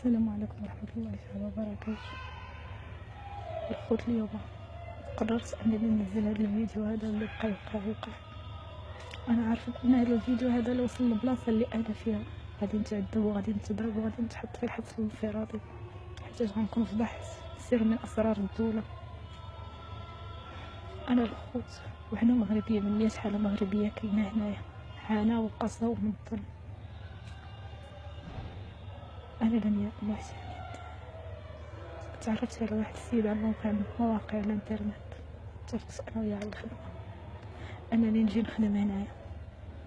السلام عليكم ورحمة الله تعالى وبركاته. الخوت اليوم قررت انني ننزل هذا الفيديو هذا اللي بقى يوقع. انا عارفه ان هذا الفيديو هذا لو وصل للبلاصه اللي انا فيها غادي نتعذب وغادي نتضرب وغادي نتحط في الحبس الانفرادي، حيت غنكون في بحث سر من اسرار الدوله. انا الخوت وحنا مغربيه من 100 حاله مغربيه كاينه هنايا، عانى وقسى ومن الظلم. انا لم محسن تعرفت على واحد السيد على موقع من مواقع الانترنت، اتفقت انا وياه على الخدمه انني نجي نخدم هنايا،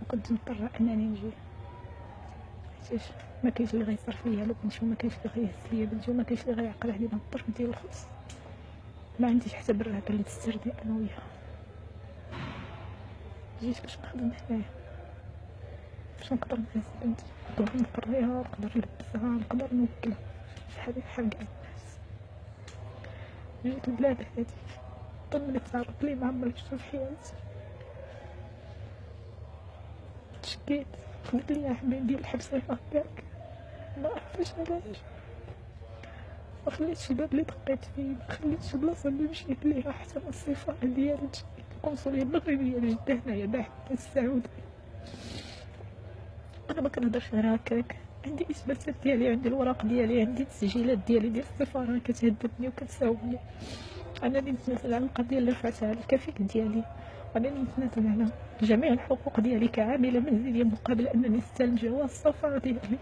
وكنت مضطره انني نجي حيتاش ما كاينش اللي غيصرف ليا على بنتي، وما كاينش اللي غيهز ليا بنتي، وما كاينش اللي غيعقل علينا الظرف ديال الخبز. ما عنديش حتى براكه اللي تستردني انا وياها. جيت باش نخدم هنايا باش نقدر نهز بنتي، نقدر نقريها، نقدر نلبسها، نقدر نوكلها بحال كاع الناس. جيت البلاد هادي ضمني تعرض لي ما عمري شفتو في حياتي. تشكيت قلت لي يا حبيبي ديال الحبس هكاك، ما عرفتش علاش. ما خليتش الباب اللي دقيت فيه، ما خليتش البلاصه اللي مشيت ليها حتى السفاره ديالي القنصليه المغربيه لجده هنايا باحث السعودي. انا ما كنهضرش غير هكاك، عندي اثباتات ديالي، عندي الوراق ديالي، عندي التسجيلات ديالي ديال السفاره كتهددني وكتساومني انني نتنازل على القضيه اللي رفعتها على الكفيل ديالي، وانني نتنازل على جميع الحقوق ديالي كعامله منزليه مقابل انني نستلم جواز السفر ديالي.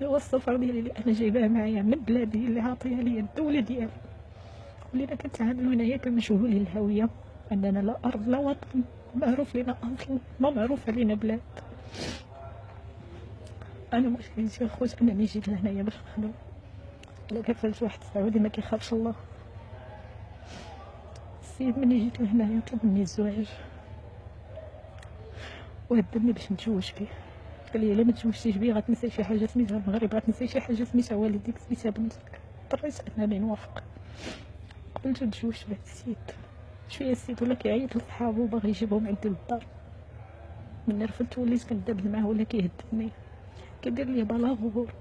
جواز السفر ديالي اللي انا جايباه معايا من بلادي اللي عاطيها ليا الدوله ديالي، ولينا كنتعاملوا هنايا كمجهولي الهويه، عندنا لا ارض لا وطن، معروف لينا اصل ما معروف علينا بلاد. انا مشكلتي اخوت انني جيت لهنايا باش نخدم، الا كفلت واحد السعودي ما كيخافش الله. السيد ملي جيت لهنايا طلب مني الزواج وهددني باش نتزوج فيه، قال لي الا ما تزوجتيش بيه غتنسى شي حاجه سميتها المغرب، غتنسى شي حاجه سميتها والديك، سميتها بنتك. اضطريت انني نوافق، قبلت تزوجت بهذا السيد. شويه السيد ولا كيعيط لصحابو باغي يجيبهم عندي للدار، من رفدت وليت كندابز معاه ولا كيهددني، كيدير لي بلاغور،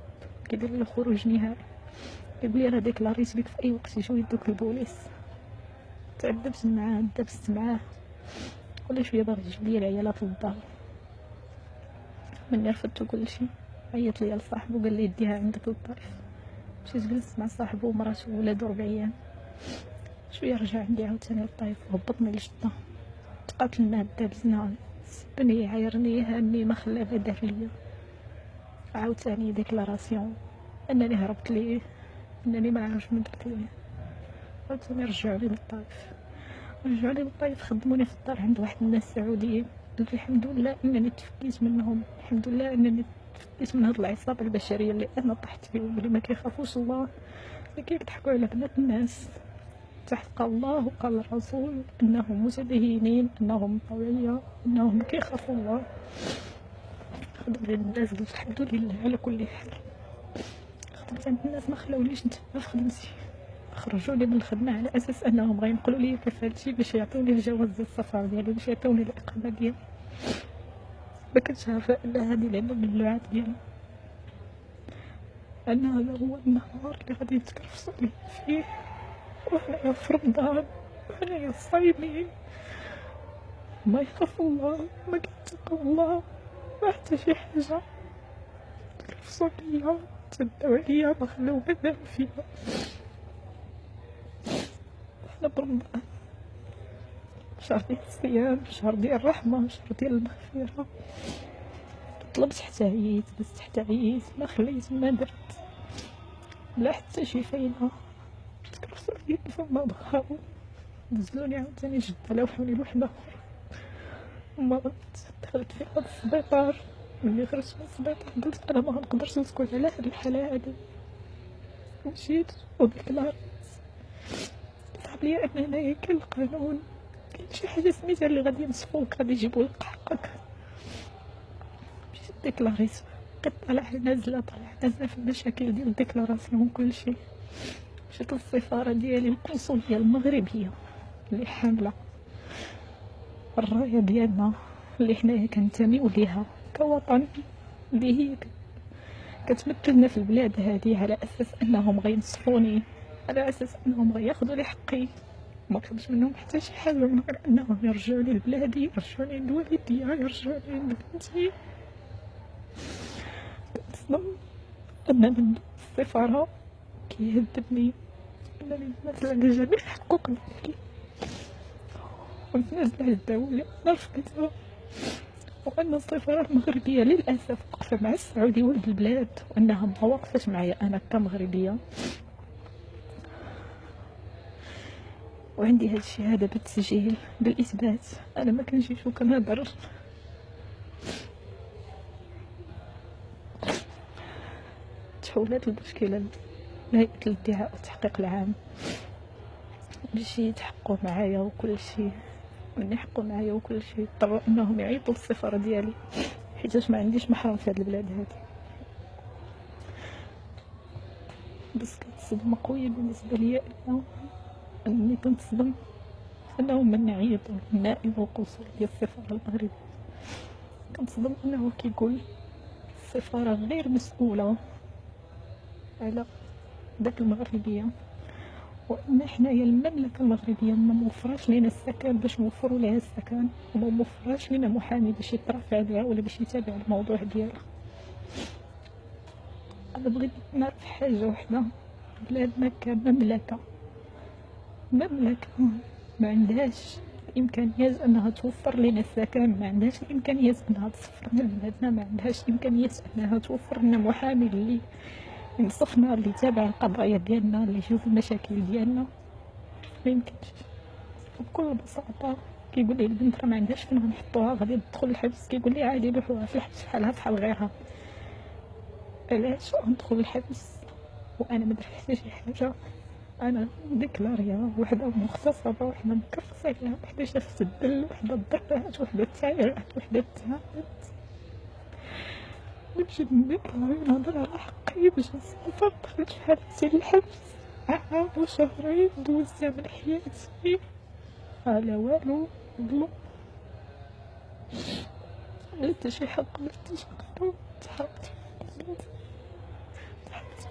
كيدير لي خروج نهائي، كيقول لي راه ديكلاريت بك في اي وقت يجيو يدوك البوليس. تعذبت معاه، دبست معاه، ولا شويه باغي يجيب لي العيالات للدار. مني رفضت كلشي، عيط ليا لصاحبو قال لي ديها عندك للطريق. مشيت جلست مع صاحبو ومراتو وولادو 4 ايام، شويه رجع عندي عاوتاني للطايف وهبطني لجدة. تقاتلنا دابزنا، سبني عايرني هاني ما خلا ما دار ليا. عاوتاني ديكلاراسيون انني هربت ليه، انني ما عارف من درت ليه. عاوتاني رجعوني للطايف، خدموني في الدار عند واحد الناس سعوديين. قلت الحمد لله انني تفكيت منهم، الحمد لله انني تفكيت من هاد العصابه البشريه اللي انا طحت فيهم، اللي ما كيخافوش الله، اللي كيضحكوا على بنات الناس. تحت قال الله وقال الرسول انهم متدينين، انهم طوعيه، انهم كيخافوا الله. خدمت عند الناس قلت الحمد لله على كل حال. خدمت عند الناس ما خلاونيش نتبع في خدمتي، خرجوني من الخدمه على اساس انهم غينقلوا لي كفالتي باش يعطوني الجواز ديال السفر ديالي، باش يعطوني الاقامه ديالي. ما كنتش عارفه ان هذه العلة من اللعاب ديالي، ان هذا هو النهار اللي غادي يتكرفصوا لي فيه، وحنايا في رمضان، وحنايا صايمين. ما يخافوا الله، ما كيتقوا الله، ما حتى شي حاجه. تكرفصوا ليا، تداو عليا، ما خلاو ما نام فيها. حنا برمضان، شهر ديال الصيام، شهر ديال الرحمه، شهر ديال المغفره. طلبت حتى عييت، دزت حتى عييت، ما خليت ما درت لا حتى شي فايده. تكرفصوا ليا فما بغاو، نزلوني عاوتاني جدة، لوحوني لوحدة أخرى. مرضت، دخلت في هاد السبيطار. ملي خرجت من السبيطار قلت انا ما غنقدرش نسكت على هاد الحالة هادي. مشيت وديكلاريت، صعب ليا ان هنايا كاين القانون، كاين شي حاجة سميتها اللي غادي ينصفوك، غادي يجيبو لك حقك. مشيت ديكلاريت، بقيت طالعة نازلة في المشاكل ديال الديكلاراسيون وكلشي. مشيت للسفارة ديالي القنصلية المغربية اللي حاملة الراية ديالنا اللي حنايا كنتميو ليها كوطن، اللي هي كتمثلنا في البلاد هذه على اساس انهم غينصفوني، على اساس انهم غياخذوا لي حقي. ما طلبش منهم حتى شي حاجه من غير انهم يرجعوني لبلادي، يرجعوني لوالدي، يرجعوني لبنتي. كنتصدم ان السفاره كيهددني انني نتنازل على جميع الحقوق ديالي ونتنازل على الدولة اللي انا رفضتها، وان السفاره المغربيه للاسف واقفه مع السعودي ولد البلاد، وانها ما وقفتش معايا انا كمغربيه. وعندي هاد الشهاده بالتسجيل بالاثبات. انا ما كنجيش وكنهضر. تحولات المشكله لهيئه الادعاء والتحقيق العام باش يتحققوا معايا وكل شيء، من يحقوا معايا وكل شيء. اضطروا انهم يعيطوا للسفاره ديالي حيتاش ما عنديش محرم في هاد البلاد هادي. بس كانت صدمه قويه بالنسبه ليا انني كنتصدم انهم من يعيطوا النائب القنصل ديال السفاره المغربيه. كنتصدم انه كيقول السفاره غير مسؤوله على داك المغربيه، وان حنايا المملكه المغربيه ما موفراش لينا السكن باش نوفروا لها السكن، وما موفراش لينا محامي باش يترافع عليها ولا باش يتابع الموضوع ديالها. انا بغيت نعرف حاجه وحده، بلادنا كمملكه ما عندهاش الامكانيات انها توفر لنا السكن، ما عندهاش الامكانيات انها تصفر لنا بلادنا، ما عندهاش الامكانيات انها توفر لنا محامي اللي ينصفنا، اللي يتابع القضايا ديالنا، اللي يشوف المشاكل ديالنا. ما يمكنش. بكل بساطه كيقول لي البنت راه ما عندهاش فين غنحطوها، غادي تدخل الحبس. كيقول لي عادي لوحوها في الحبس بحالها بحال غيرها. علاش ندخل الحبس وانا ما درت حتى شي حاجه؟ انا ديكلاريا وحده مغتصبه، وحده مكرسه عليها، وحده شافت الدل، وحده ضربات، وحده تايرات، وحده تهانت. نمشي نديكلاري نهضر على حقي باش نسافر. دخلت في حالتي الحبس عام وشهرين دوزتها من حياتي على والو. ظلم، لا حتى شي حق، لا حتى شي قانون. تحرمت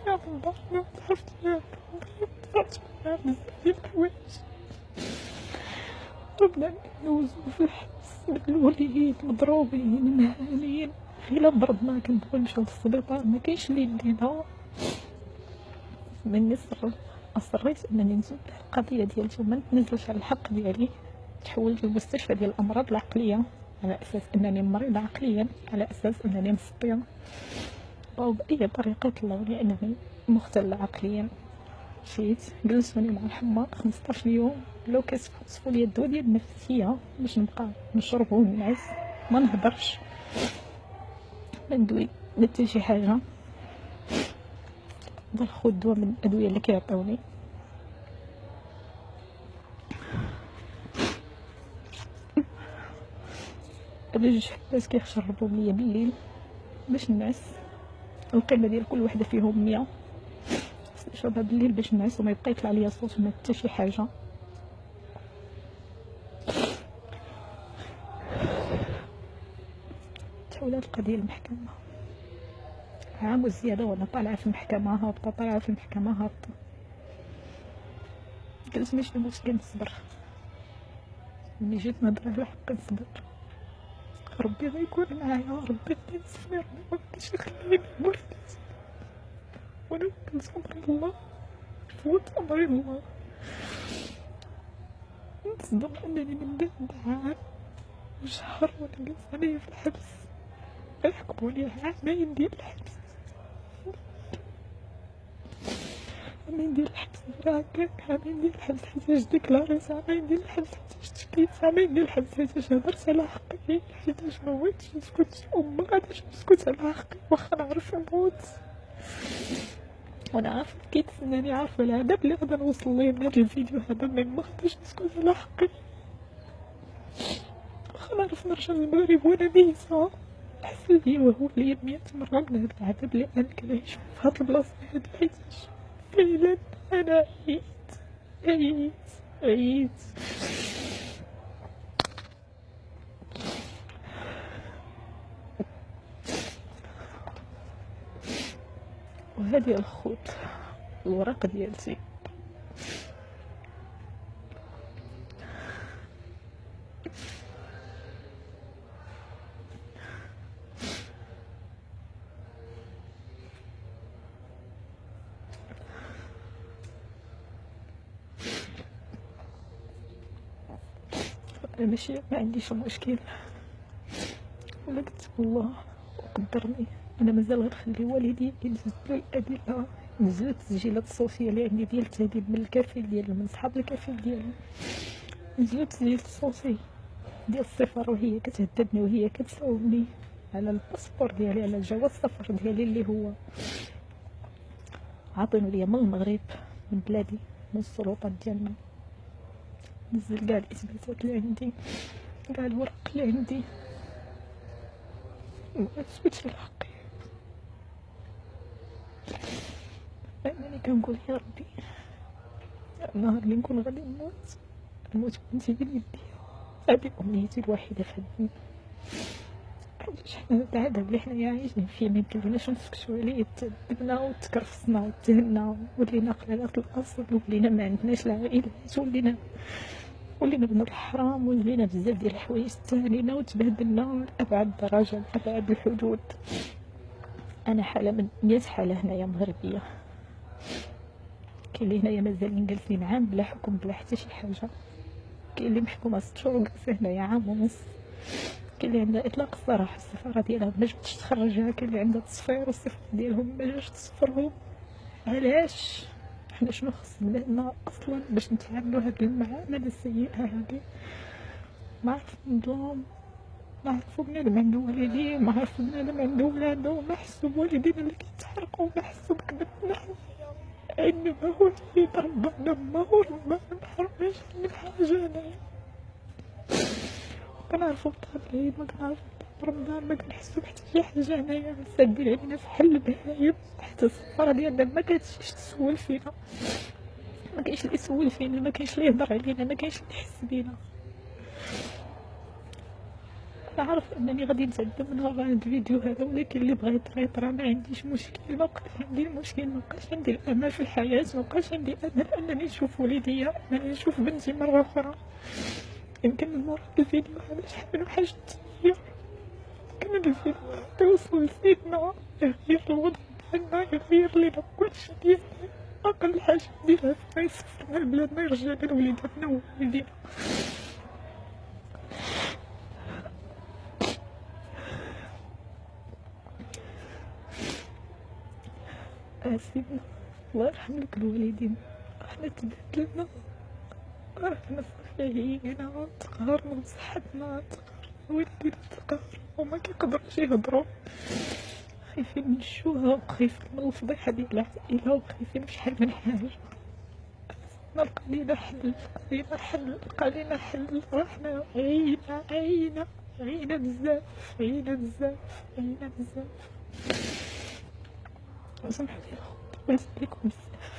فيها من ظهرنا، تحرمت فيها من ظهري، تحرمت فيها بزاف ديال الحوايج. ربنا ندوزو في الحبس مدلولين مضروبين مهانين. غير مرضنا كنبغيو نمشيو للسبيطار ما كاينش اللي يدينا. مني اصريت انني نزول القضيه ديالتي وما نتنازلش على الحق ديالي. تحولت للمستشفى ديال الامراض العقليه على اساس انني مريضه عقليا، على اساس انني مسطيه، او باي طريقه طلعوني انني مختله عقليا. مشيت جلسوني مع الحمار 15 يوم، لو كيصفوا لي الدواء ديال النفسيه باش نبقى نشرب ونعس، ما نهضرش، ما ندوي لا حتى شي حاجه، ناخذ الدواء من الادويه اللي كيعطيوني. جوج حبات كيشربوا ليا بالليل باش نعس. القيمه ديال كل وحده فيهم 100. نشربها بالليل باش نعس وما يبقى يطلع ليا صوت ما حتى شي حاجه. تحولات القضيه للمحكمه عام وزياده، وانا طالعه في المحكمه هابطه، طالعه في المحكمه هابطه. قلت ماشي مشكل نصبر، ملي جيت نهضر على حقي نصبر. ربي غيكون معايا، ربي غينصفني، ربي مغاديش يخليني نموت، وانا كنصبر الله، فوت امري الله. نتصدم انني من بعد عام وشهر وانا جالسه عليا في الحبس، يحكموني عامين ديال الحبس. عامين ديال الحبس هكاك، عامين ديال الحبس حيتاش ديكلاريت، عامين ديال الحبس حيتاش تشكيت، عامين ديال الحبس حيتاش هدرت على حقي، حيتاش موتش نسكت. وما غاديش نسكت على حقي واخا نعرف نموت، وانا عارفه كيتسناني، عارفه العذاب اللي غادي نوصل ليه من هاد الفيديو هذا، مي ما غاديش نسكت على حقي. واخا نعرف نرجع للمغرب وانا ميتة، احسن لي وهو ليا 100 مرة من هاد العذاب اللي انا كنعيش في هاد البلاصة هادي، حيتاش فعلا انا عييت. وهذه الخوت الوراق ديالتي. انا ماشي ما عنديش مشكل، ولا كتب الله وقدرني انا مازال غنخلي والدي ينزل الادله، نزلوا التسجيلات الصوتيه اللي عندي ديال التهديد من الكفيل ديالو، من صحاب الكفيل ديالو، نزلوا التسجيل الصوتي ديال السفاره وهي كتهددني وهي كتساومني على الباسبور ديالي، على جواز السفر ديالي اللي هو عاطينو ليا من المغرب، من بلادي، من السلطات ديالنا. نزل كاع الاثباتات اللي عندي، كاع الورق اللي عندي، ما اثبتش الحق. لانني كنقول يا ربي النهار اللي نكون غادي نموت بنتي بين يديا، هذه امنيتي الوحيده في الدنيا. علاش حنا العذاب اللي حنايا عايشين فيه ما يمكنلناش نسكتو عليه؟ تعذبنا وتكرفصنا وتهنا ولينا قلالات الاصل، ولينا ما عندناش العائلات، ولينا بن الحرام، ولينا بزاف ديال الحوايج تهانينا وتبهدلنا لأبعد درجة، لأبعد الحدود. أنا حالة من 100 حالة هنايا مغربية، كاين اللي هنايا مازالين جالسين عام بلا حكم بلا حتى شي حاجة، كاين اللي محكومة 6 شهور وجالسة هنايا عام ونص، كاين اللي عندها إطلاق السراح السفارة ديالها مجبتش تخرجها، كاين اللي عندها تصفير والسفارة ديالهم مجاش تصفرهم. علاش؟ حنا شنو خصنا لنا اصلا باش نتعاملوا هاد المعامله السيئه هادي؟ ما عرف نظام، ما عرفوا بنادم عنده والدين، ما عرفوا بنادم عنده ولادو، ما حسوا بوالدينا اللي كيتحرقوا، ما حسوا بكبتنا انما هو اللي ربنا، ما هو ربنا ما حرمناش من حاجه. انايا كنعرفوا بطاعة العيد، ما كنعرفوا بطاعة رمضان، ما كنحسوا بحتى شي حاجه. انايا سادين علينا في حل البهايم، حتى السفاره ديالنا ما كتجيش تسول فينا، ما كاينش اللي يسول فينا، ما كاينش اللي يهضر علينا، ما كاينش اللي يحس بينا. انا عارف انني غادي نتعذب من وراء هذا الفيديو هذا، ولكن اللي بغى يطرا ما عنديش مشكل، ما بقاش عندي المشكل، ما بقاش عندي الامل في الحياه، ما بقاش عندي امل انني نشوف وليديا، انني نشوف بنتي مره اخرى. يمكن من وراء الفيديو هذا شحال من حاجه تغير، يمكن الفيديو هذا يوصل لسيدنا يغير الوضع ديالنا، يغير لينا كلشي ديالنا، اقل حاجه نديرها فينا يسفرنا لبلادنا، يرجعنا لوليداتنا ووالدينا. سيدنا الله يرحم لك الوالدين، حنا تبهدلنا، حنا صافي عيينا، تقهرنا بصحتنا، تقهرنا والدينا، تقهرنا وما كيقدروش يهضروا، خايفين من الشوهة، خايفين من الفضيحة ديال العائلة، وخايفين بشحال من حاجة. لقى لينا حل، لقى لينا حل، رحنا عيينا بزاف، سمحوا لي قلت لكم بزاف.